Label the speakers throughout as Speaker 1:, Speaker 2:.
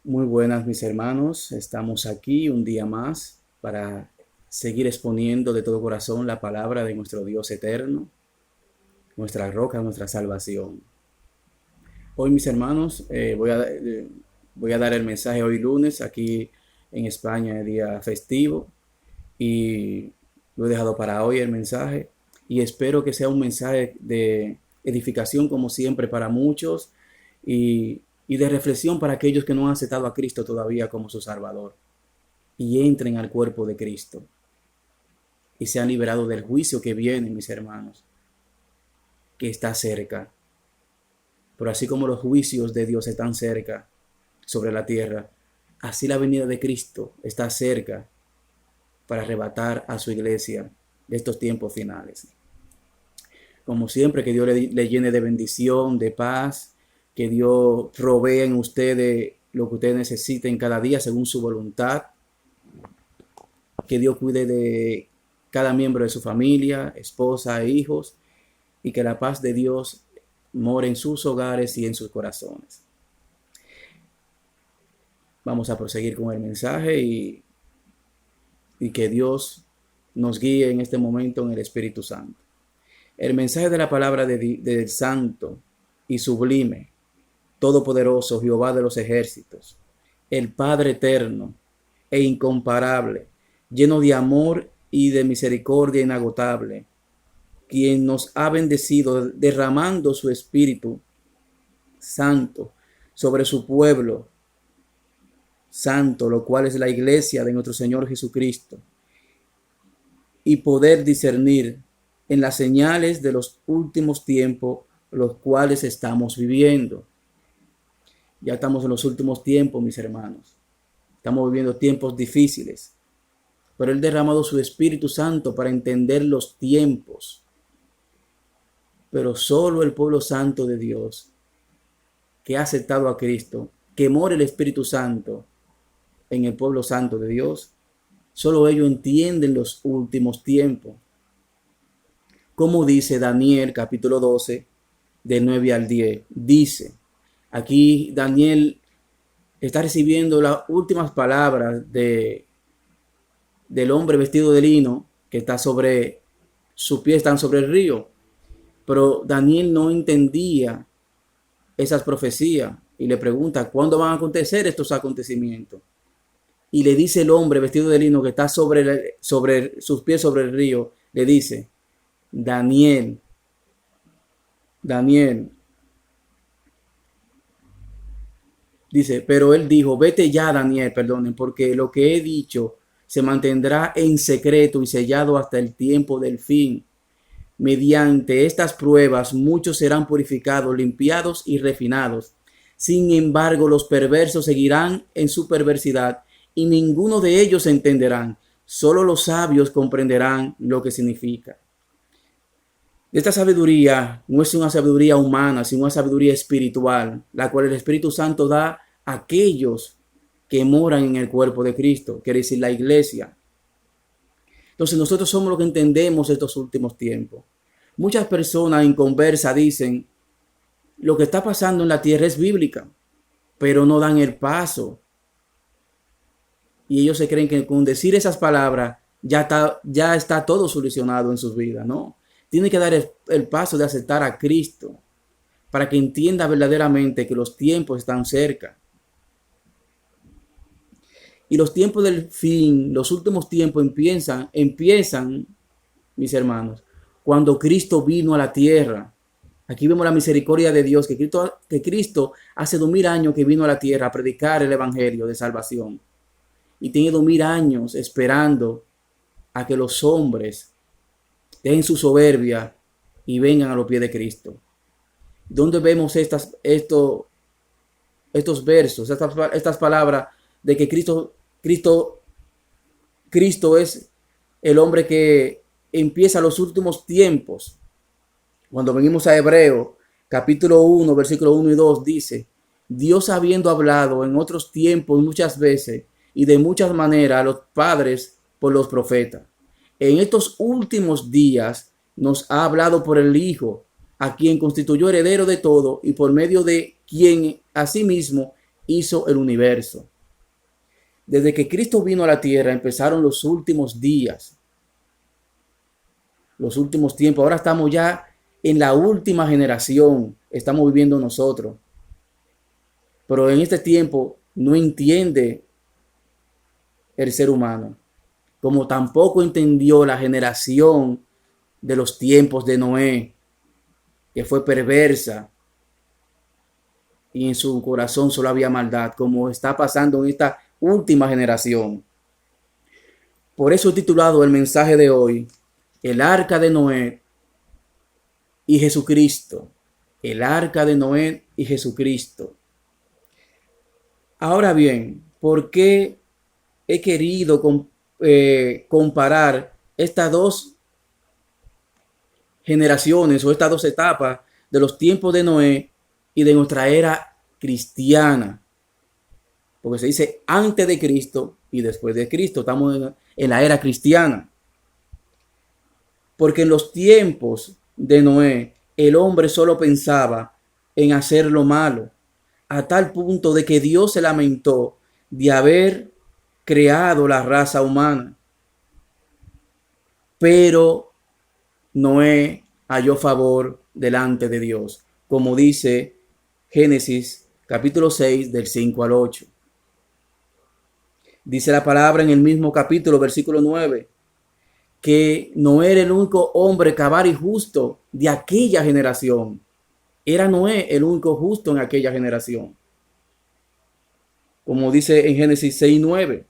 Speaker 1: Muy buenas mis hermanos, estamos aquí un día más para seguir exponiendo de todo corazón la palabra de nuestro Dios eterno, nuestra roca, nuestra salvación. Hoy mis hermanos voy a dar el mensaje hoy lunes, aquí en España es día festivo y lo he dejado para hoy el mensaje y espero que sea un mensaje de edificación como siempre para muchos y de reflexión para aquellos que no han aceptado a Cristo todavía como su Salvador y entren al cuerpo de Cristo y sean liberados del juicio que viene, mis hermanos, que está cerca. Pero así como los juicios de Dios están cerca sobre la tierra, así la venida de Cristo está cerca para arrebatar a su iglesia de estos tiempos finales. Como siempre, que Dios le llene de bendición, de paz, que Dios provea en ustedes lo que ustedes necesiten cada día según su voluntad, que Dios cuide de cada miembro de su familia, esposa e hijos, y que la paz de Dios more en sus hogares y en sus corazones. Vamos a proseguir con el mensaje y que Dios nos guíe en este momento en el Espíritu Santo. El mensaje de la palabra del Santo y sublime, todopoderoso Jehová de los ejércitos, el Padre eterno e incomparable, lleno de amor y de misericordia inagotable, quien nos ha bendecido derramando su Espíritu Santo sobre su pueblo santo, lo cual es la iglesia de nuestro Señor Jesucristo, y poder discernir en las señales de los últimos tiempos, los cuales estamos viviendo. Ya estamos en los últimos tiempos, mis hermanos. Estamos viviendo tiempos difíciles, pero Él ha derramado su Espíritu Santo para entender los tiempos. Pero solo el pueblo santo de Dios, que ha aceptado a Cristo, que mora el Espíritu Santo en el pueblo santo de Dios, solo ellos entienden los últimos tiempos. Como dice Daniel capítulo 12, del 9 al 10, dice, aquí Daniel está recibiendo las últimas palabras del hombre vestido de lino que está sobre sus pies, están sobre el río. Pero Daniel no entendía esas profecías y le pregunta, ¿cuándo van a acontecer estos acontecimientos? Y le dice el hombre vestido de lino que está sobre sus pies sobre el río, le dice, Daniel, dice, pero él dijo, vete ya, Daniel, perdonen, porque lo que he dicho se mantendrá en secreto y sellado hasta el tiempo del fin. Mediante estas pruebas muchos serán purificados, limpiados y refinados. Sin embargo, los perversos seguirán en su perversidad y ninguno de ellos entenderán. Solo los sabios comprenderán lo que significa. Esta sabiduría no es una sabiduría humana, sino una sabiduría espiritual, la cual el Espíritu Santo da a aquellos que moran en el cuerpo de Cristo, quiere decir la iglesia. Entonces nosotros somos los que entendemos estos últimos tiempos. Muchas personas en conversa dicen, lo que está pasando en la tierra es bíblica, pero no dan el paso. Y ellos se creen que con decir esas palabras ya está todo solucionado en sus vidas, ¿no? Tiene que dar el paso de aceptar a Cristo para que entienda verdaderamente que los tiempos están cerca. Y los tiempos del fin, los últimos tiempos empiezan, mis hermanos, cuando Cristo vino a la tierra. Aquí vemos la misericordia de Dios, que Cristo hace 2000 años que vino a la tierra a predicar el evangelio de salvación. Y tiene 2000 años esperando a que los hombres dejen su soberbia y vengan a los pies de Cristo. ¿Dónde vemos estos versos, estas palabras de que Cristo es el hombre que empieza los últimos tiempos? Cuando venimos a Hebreo, capítulo 1, versículo 1 y 2, dice, Dios habiendo hablado en otros tiempos muchas veces y de muchas maneras a los padres por los profetas, en estos últimos días nos ha hablado por el Hijo, a quien constituyó heredero de todo y por medio de quien asimismo hizo el universo. Desde que Cristo vino a la tierra empezaron los últimos días, los últimos tiempos. Ahora estamos ya en la última generación, estamos viviendo nosotros. Pero en este tiempo no entiende el ser humano, como tampoco entendió la generación de los tiempos de Noé, que fue perversa y en su corazón solo había maldad, como está pasando en esta última generación. Por eso he titulado el mensaje de hoy, el arca de Noé y Jesucristo. El arca de Noé y Jesucristo. Ahora bien, ¿por qué he querido comparar estas dos generaciones o estas dos etapas de los tiempos de Noé y de nuestra era cristiana? Porque se dice antes de Cristo y después de Cristo. Estamos en la era cristiana. Porque en los tiempos de Noé, el hombre solo pensaba en hacer lo malo, a tal punto de que Dios se lamentó de haber creado la raza humana. Pero Noé halló favor delante de Dios, como dice Génesis capítulo 6 del 5 al 8. Dice la palabra en el mismo capítulo, versículo 9, que Noé era el único hombre cabal y justo de aquella generación. Era Noé el único justo en aquella generación. Como dice en Génesis 6:9.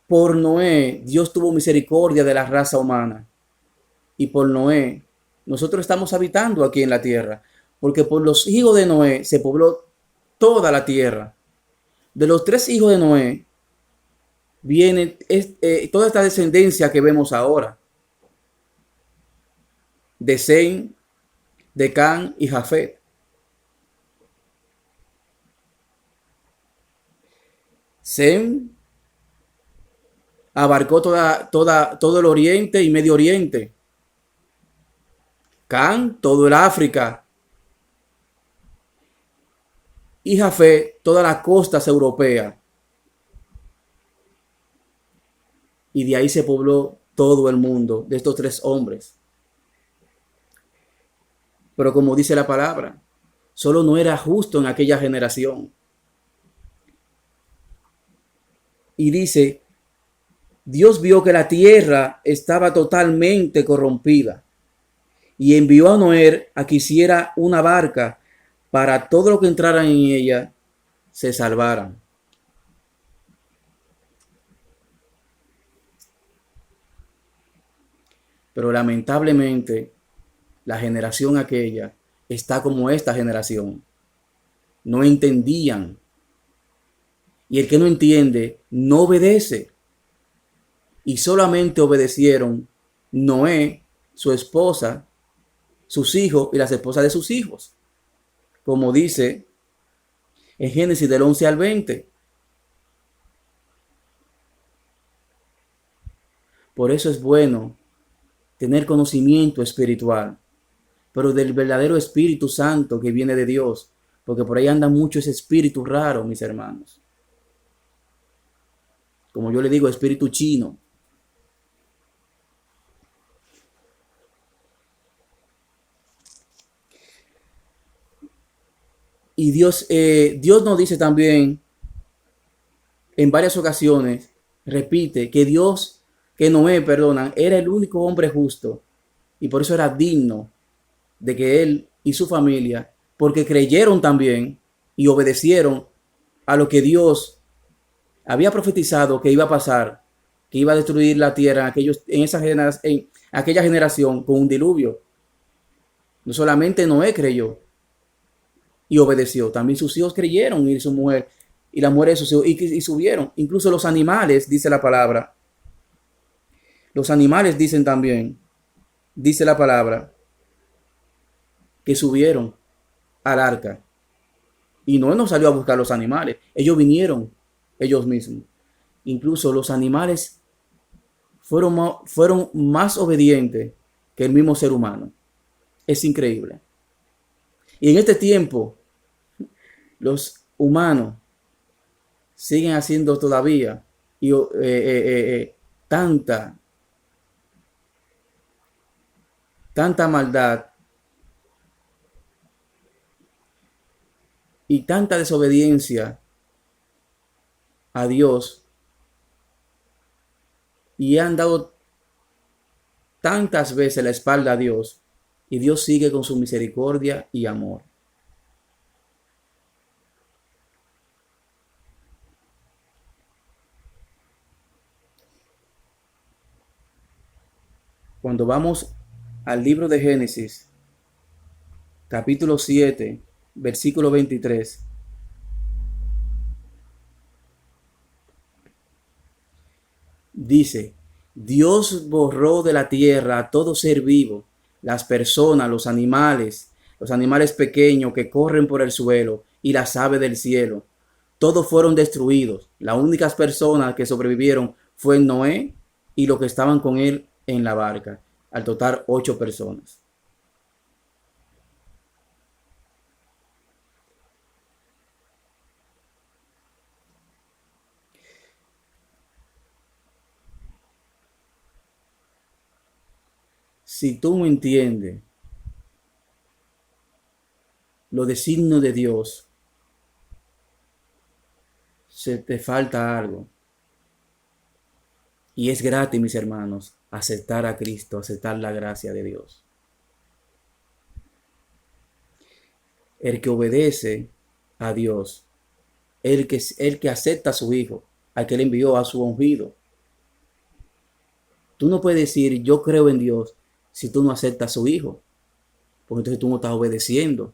Speaker 1: Por Noé, Dios tuvo misericordia de la raza humana. Y por Noé, nosotros estamos habitando aquí en la tierra. Porque por los hijos de Noé se pobló toda la tierra. De los 3 hijos de Noé, viene toda esta descendencia que vemos ahora. De Sem, de Can y Jafet. Sem abarcó todo el Oriente y Medio Oriente. Can, todo el África. Y Jafet, todas las costas europeas. Y de ahí se pobló todo el mundo, de estos 3 hombres. Pero como dice la palabra, solo no era justo en aquella generación. Y dice, Dios vio que la tierra estaba totalmente corrompida y envió a Noé a que hiciera una barca para todo lo que entraran en ella se salvaran. Pero lamentablemente la generación aquella está como esta generación. No entendían. Y el que no entiende no obedece. Y solamente obedecieron Noé, su esposa, sus hijos y las esposas de sus hijos. Como dice en Génesis del 11 al 20. Por eso es bueno tener conocimiento espiritual, pero del verdadero Espíritu Santo que viene de Dios, porque por ahí anda mucho ese espíritu raro, mis hermanos. Como yo le digo, espíritu chino. Y Dios nos dice también en varias ocasiones, repite, que Noé, era el único hombre justo y por eso era digno de que él y su familia, porque creyeron también y obedecieron a lo que Dios había profetizado que iba a pasar, que iba a destruir la tierra en aquella generación con un diluvio. No solamente Noé creyó y obedeció, también sus hijos creyeron y su mujer y la mujer de sus hijos y subieron. Incluso los animales, dice la palabra. Los animales dicen también, dice la palabra, que subieron al arca. Y Noé no salió a buscar los animales, ellos vinieron ellos mismos. Incluso los animales fueron más obedientes que el mismo ser humano. Es increíble. Y en este tiempo, los humanos siguen haciendo todavía tanta, tanta maldad y tanta desobediencia a Dios, y han dado tantas veces la espalda a Dios, y Dios sigue con su misericordia y amor. Cuando vamos al libro de Génesis, capítulo 7, versículo 23, dice: Dios borró de la tierra a todo ser vivo, las personas, los animales pequeños que corren por el suelo y las aves del cielo. Todos fueron destruidos. Las únicas personas que sobrevivieron fue Noé y los que estaban con él en la barca. Al total, 8 personas. Si tú no entiendes los designios de Dios, se te falta algo. Y es gratis, mis hermanos, aceptar a Cristo, aceptar la gracia de Dios. El que obedece a Dios, el que acepta a su Hijo, al que le envió a su ungido. Tú no puedes decir yo creo en Dios si tú no aceptas a su Hijo, porque entonces tú no estás obedeciendo.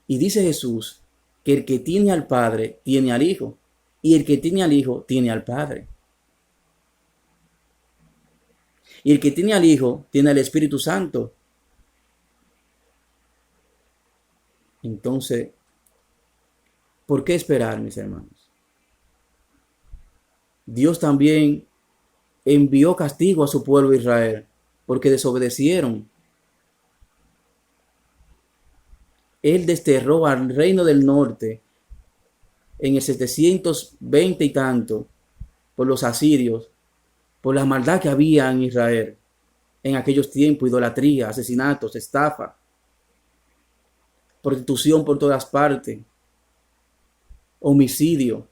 Speaker 1: Y dice Jesús que el que tiene al Padre tiene al Hijo, y el que tiene al Hijo tiene al Padre. Y el que tiene al Hijo tiene al Espíritu Santo. Entonces, ¿por qué esperar, mis hermanos? Dios también envió castigo a su pueblo Israel porque desobedecieron. Él desterró al reino del norte en el 720 y tanto por los asirios, por la maldad que había en Israel en aquellos tiempos: idolatría, asesinatos, estafa, prostitución por todas partes, homicidio.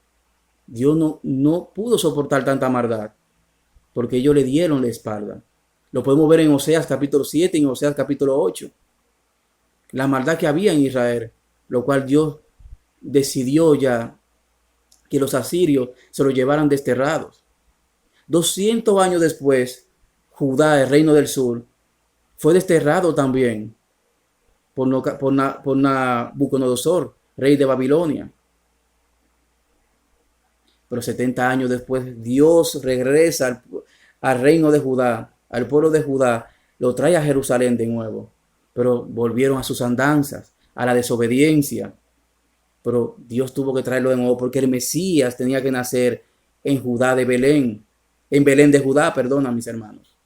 Speaker 1: Dios no pudo soportar tanta maldad porque ellos le dieron la espalda. Lo podemos ver en Oseas capítulo 7 y en Oseas capítulo 8. La maldad que había en Israel, lo cual Dios decidió ya que los asirios se lo llevaran desterrados. 200 años después, Judá, el reino del sur, fue desterrado también por Nabucodonosor, rey de Babilonia. Pero 70 años después, Dios regresa al reino de Judá, al pueblo de Judá, lo trae a Jerusalén de nuevo. Pero volvieron a sus andanzas, a la desobediencia. Pero Dios tuvo que traerlo de nuevo porque el Mesías tenía que nacer en Judá de Belén, en Belén de Judá, perdona, mis hermanos.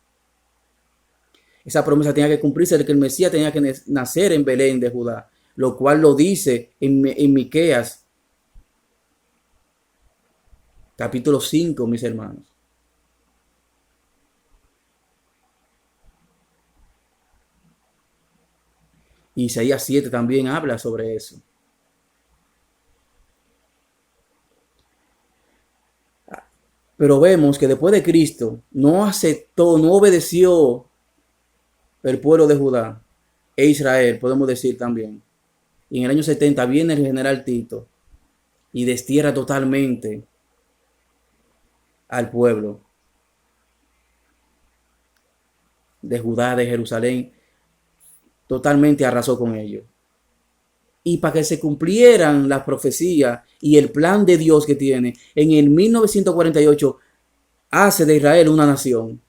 Speaker 1: Esa promesa tenía que cumplirse de que el Mesías tenía que nacer en Belén de Judá, lo cual lo dice en Miqueas capítulo 5, mis hermanos. Isaías 7 también habla sobre eso. Pero vemos que después de Cristo no aceptó, no obedeció el pueblo de Judá e Israel, podemos decir también. Y en el año 70 viene el general Tito y destierra totalmente al pueblo de Judá, de Jerusalén, totalmente arrasó con ellos. Y para que se cumplieran las profecías y el plan de Dios que tiene, en el 1948 hace de Israel una nación.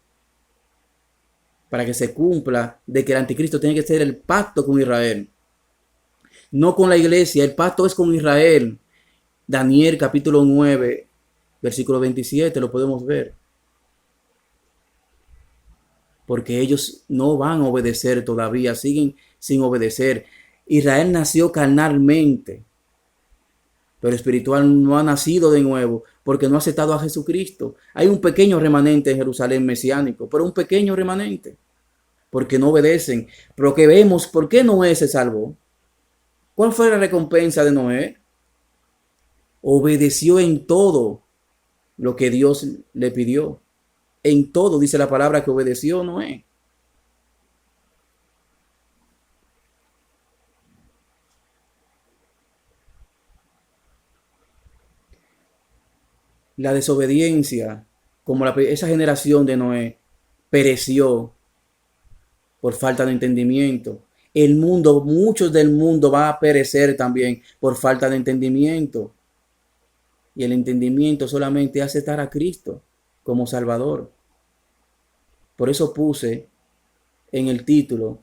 Speaker 1: Para que se cumpla de que el anticristo tiene que ser el pacto con Israel. No con la iglesia, el pacto es con Israel. Daniel capítulo 9, versículo 27, lo podemos ver. Porque ellos no van a obedecer todavía, siguen sin obedecer. Israel nació carnalmente, pero espiritual no ha nacido de nuevo porque no ha aceptado a Jesucristo. Hay un pequeño remanente en Jerusalén mesiánico, pero un pequeño remanente, porque no obedecen. Pero que vemos, ¿por qué Noé se salvó? ¿Cuál fue la recompensa de Noé? Obedeció en todo lo que Dios le pidió. En todo dice la palabra que obedeció Noé. La desobediencia, como esa generación de Noé, pereció por falta de entendimiento. El mundo, muchos del mundo va a perecer también por falta de entendimiento. Y el entendimiento solamente hace aceptar a Cristo como Salvador. Por eso puse en el título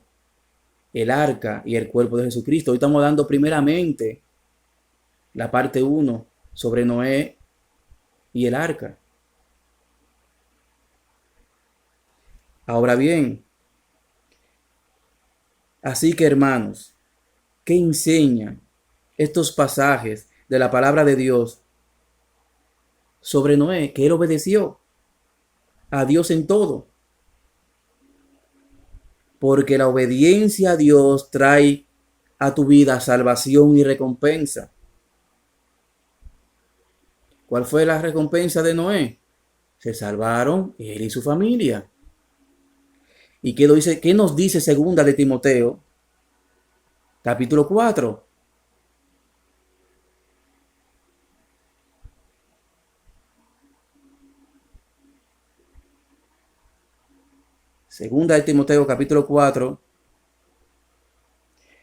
Speaker 1: el arca y el cuerpo de Jesucristo. Hoy estamos dando primeramente la parte 1 sobre Noé y el arca. Ahora bien, así que hermanos, ¿qué enseñan estos pasajes de la palabra de Dios sobre Noé? Que él obedeció a Dios en todo. Porque la obediencia a Dios trae a tu vida salvación y recompensa. ¿Cuál fue la recompensa de Noé? Se salvaron él y su familia. ¿Y qué nos dice segunda de Timoteo? Capítulo 4. Segunda de Timoteo, capítulo 4,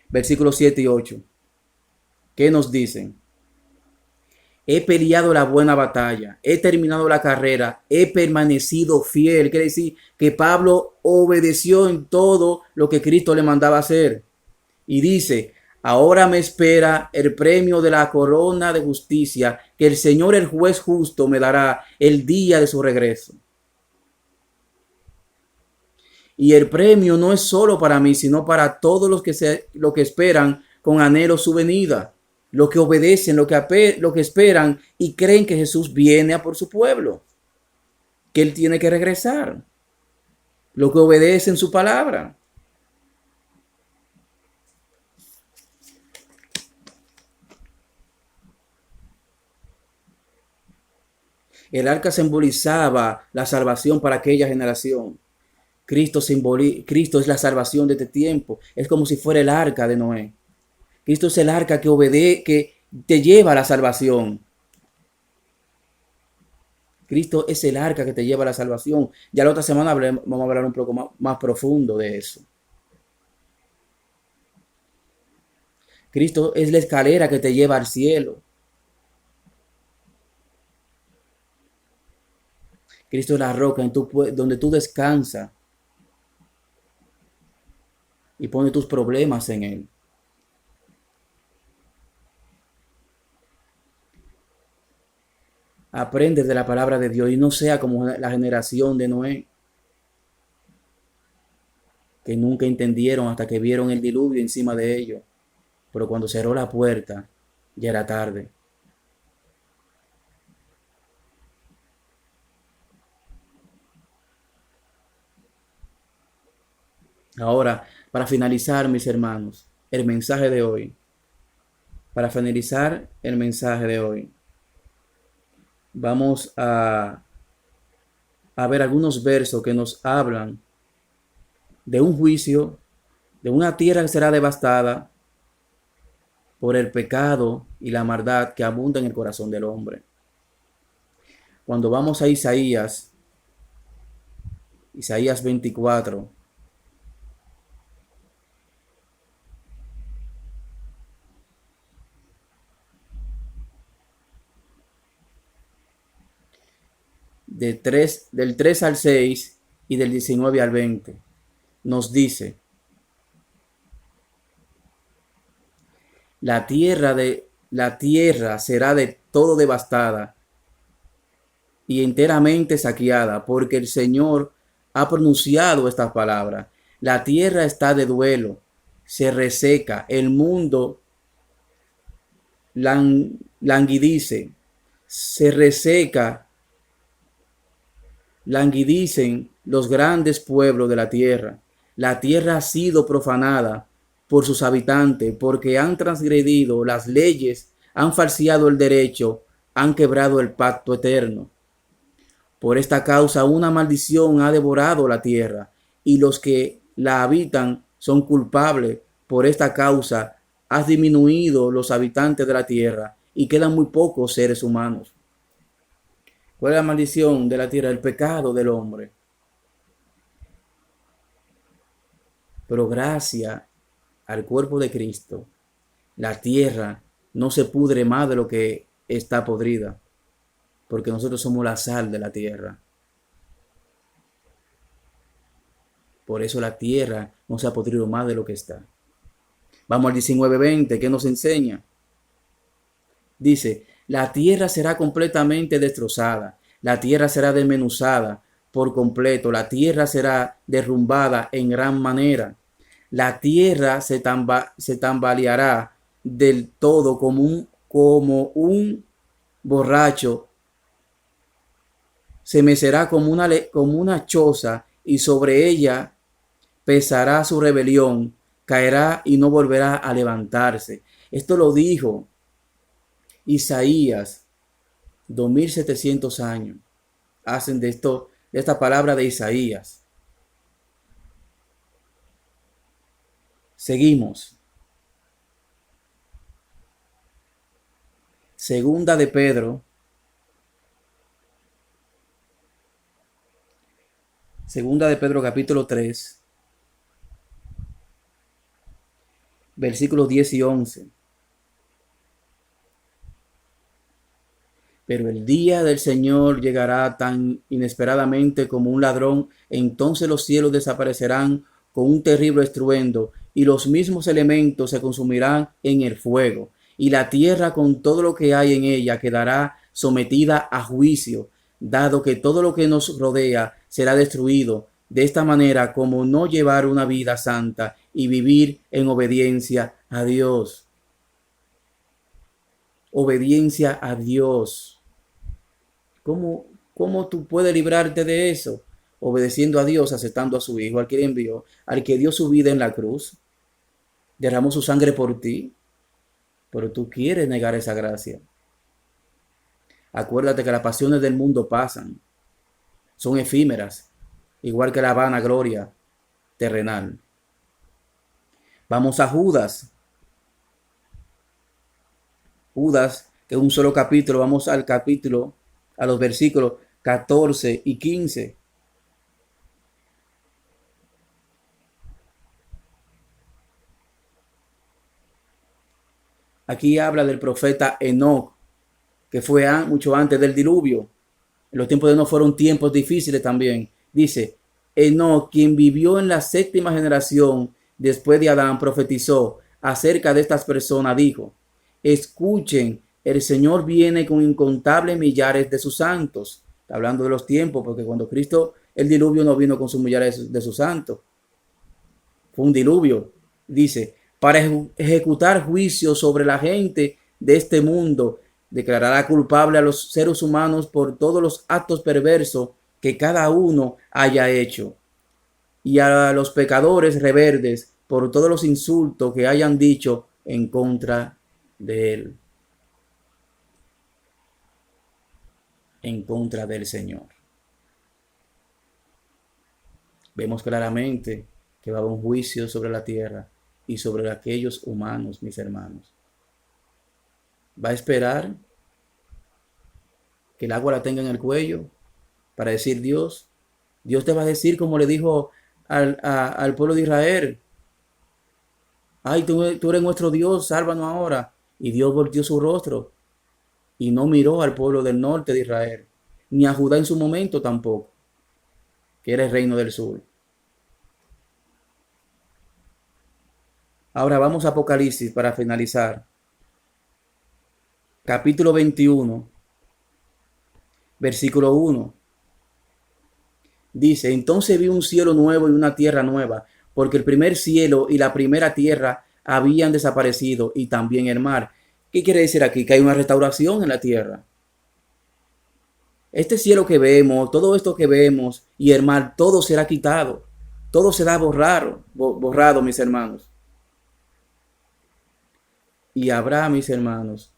Speaker 1: versículos 7 y 8. ¿Qué nos dicen? He peleado la buena batalla, he terminado la carrera, he permanecido fiel. Quiere decir que Pablo obedeció en todo lo que Cristo le mandaba hacer. Y dice, ahora me espera el premio de la corona de justicia que el Señor, el juez justo, me dará el día de su regreso. Y el premio no es solo para mí, sino para todos los que esperan con anhelo su venida, los que obedecen, los que esperan y creen que Jesús viene a por su pueblo, que Él tiene que regresar, los que obedecen su palabra. El arca simbolizaba la salvación para aquella generación. Cristo es la salvación de este tiempo. Es como si fuera el arca de Noé. Cristo es el arca que te lleva a la salvación. Cristo es el arca que te lleva a la salvación. Ya la otra semana vamos a hablar un poco más profundo de eso. Cristo es la escalera que te lleva al cielo. Cristo es la roca donde tú descansas y pones tus problemas en Él. Aprende de la palabra de Dios y no sea como la generación de Noé, que nunca entendieron hasta que vieron el diluvio encima de ellos. Pero cuando cerró la puerta, ya era tarde. Ahora, para finalizar, mis hermanos, el mensaje de hoy. Para finalizar el mensaje de hoy, vamos a ver algunos versos que nos hablan de un juicio, de una tierra que será devastada por el pecado y la maldad que abunda en el corazón del hombre. Cuando vamos a Isaías 24, del 3 al 6 y del 19 al 20, nos dice, la tierra será de todo devastada y enteramente saqueada, porque el Señor ha pronunciado estas palabras. La tierra está de duelo, se reseca, el mundo languidice, se reseca, languidicen los grandes pueblos de la tierra. La tierra ha sido profanada por sus habitantes, porque han transgredido las leyes, han falseado el derecho, han quebrado el pacto eterno. Por esta causa una maldición ha devorado la tierra, y los que la habitan son culpables. Por esta causa has disminuido los habitantes de la tierra, y quedan muy pocos seres humanos. ¿Cuál es la maldición de la tierra? El pecado del hombre. Pero gracias al cuerpo de Cristo, la tierra no se pudre más de lo que está podrida, porque nosotros somos la sal de la tierra. Por eso la tierra no se ha podrido más de lo que está. Vamos al 19:20, ¿qué nos enseña? Dice, la tierra será completamente destrozada, la tierra será desmenuzada por completo, la tierra será derrumbada en gran manera. La tierra se tambaleará del todo como un borracho, se mecerá como una choza, y sobre ella pesará su rebelión, caerá y no volverá a levantarse. Esto lo dijo Isaías 2700 años. Hacen de esta palabra de Isaías. Seguimos. Segunda de Pedro. Segunda de Pedro capítulo 3. Versículos 10 y 11. Pero el día del Señor llegará tan inesperadamente como un ladrón. Entonces los cielos desaparecerán con un terrible estruendo, y los mismos elementos se consumirán en el fuego, y la tierra con todo lo que hay en ella quedará sometida a juicio, dado que todo lo que nos rodea será destruido. De esta manera, como no llevar una vida santa y vivir en obediencia a Dios. Obediencia a Dios. ¿Cómo tú puedes librarte de eso? Obedeciendo a Dios, aceptando a su Hijo, al que le envió, al que dio su vida en la cruz, derramó su sangre por ti, pero tú quieres negar esa gracia. Acuérdate que las pasiones del mundo pasan, son efímeras, igual que la vana gloria terrenal. Vamos a Judas. Judas, que es un solo capítulo, vamos al capítulo, a los versículos 14 y 15. Aquí habla del profeta Enoc, que fue mucho antes del diluvio. En los tiempos de Enoc fueron tiempos difíciles también. Dice, Enoc, quien vivió en la 7ª generación después de Adán, profetizó acerca de estas personas, dijo, escuchen, el Señor viene con incontables millares de sus santos. Está hablando de los tiempos, porque cuando Cristo, el diluvio no vino con sus millares de sus santos. Fue un diluvio. Dice, para ejecutar juicio sobre la gente de este mundo, declarará culpable a los seres humanos por todos los actos perversos que cada uno haya hecho, y a los pecadores reverdes por todos los insultos que hayan dicho en contra de él, en contra del Señor. Vemos claramente que va a haber un juicio sobre la tierra y sobre aquellos humanos, mis hermanos. Va a esperar que el agua la tenga en el cuello para decir Dios te va a decir como le dijo al pueblo de Israel, ay, tú eres nuestro Dios, sálvanos ahora. Y Dios volteó su rostro y no miró al pueblo del norte de Israel, ni a Judá en su momento tampoco, que era el reino del sur. Ahora vamos a Apocalipsis para finalizar. Capítulo 21, versículo 1. Dice, entonces vi un cielo nuevo y una tierra nueva, porque el primer cielo y la primera tierra habían desaparecido y también el mar. ¿Qué quiere decir aquí? Que hay una restauración en la tierra. Este cielo que vemos, todo esto que vemos y el mar, todo será quitado. Todo será borrado, mis hermanos. Y habrá, mis hermanos,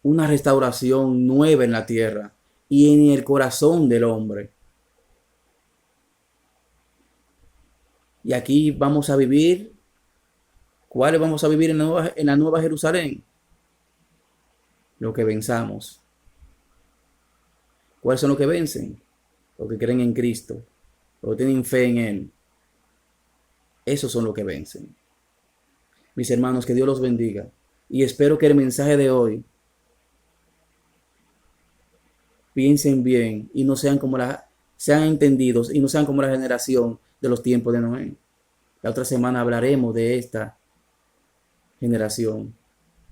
Speaker 1: una restauración nueva en la tierra y en el corazón del hombre. Y aquí vamos a vivir. ¿Cuáles vamos a vivir en la nueva Jerusalén? Lo que venzamos. ¿Cuáles son los que vencen? Los que creen en Cristo, los que tienen fe en Él. Esos son los que vencen. Mis hermanos, que Dios los bendiga. Y espero que el mensaje de hoy piensen bien y no sean como sean entendidos y no sean como la generación de los tiempos de Noé. La otra semana hablaremos de esta generación,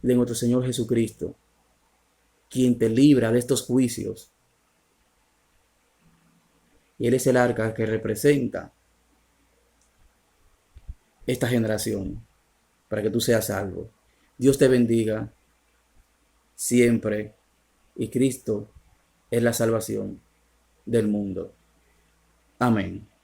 Speaker 1: de nuestro Señor Jesucristo, quien te libra de estos juicios. Y Él es el arca que representa esta generación para que tú seas salvo. Dios te bendiga siempre y Cristo es la salvación del mundo. Amén.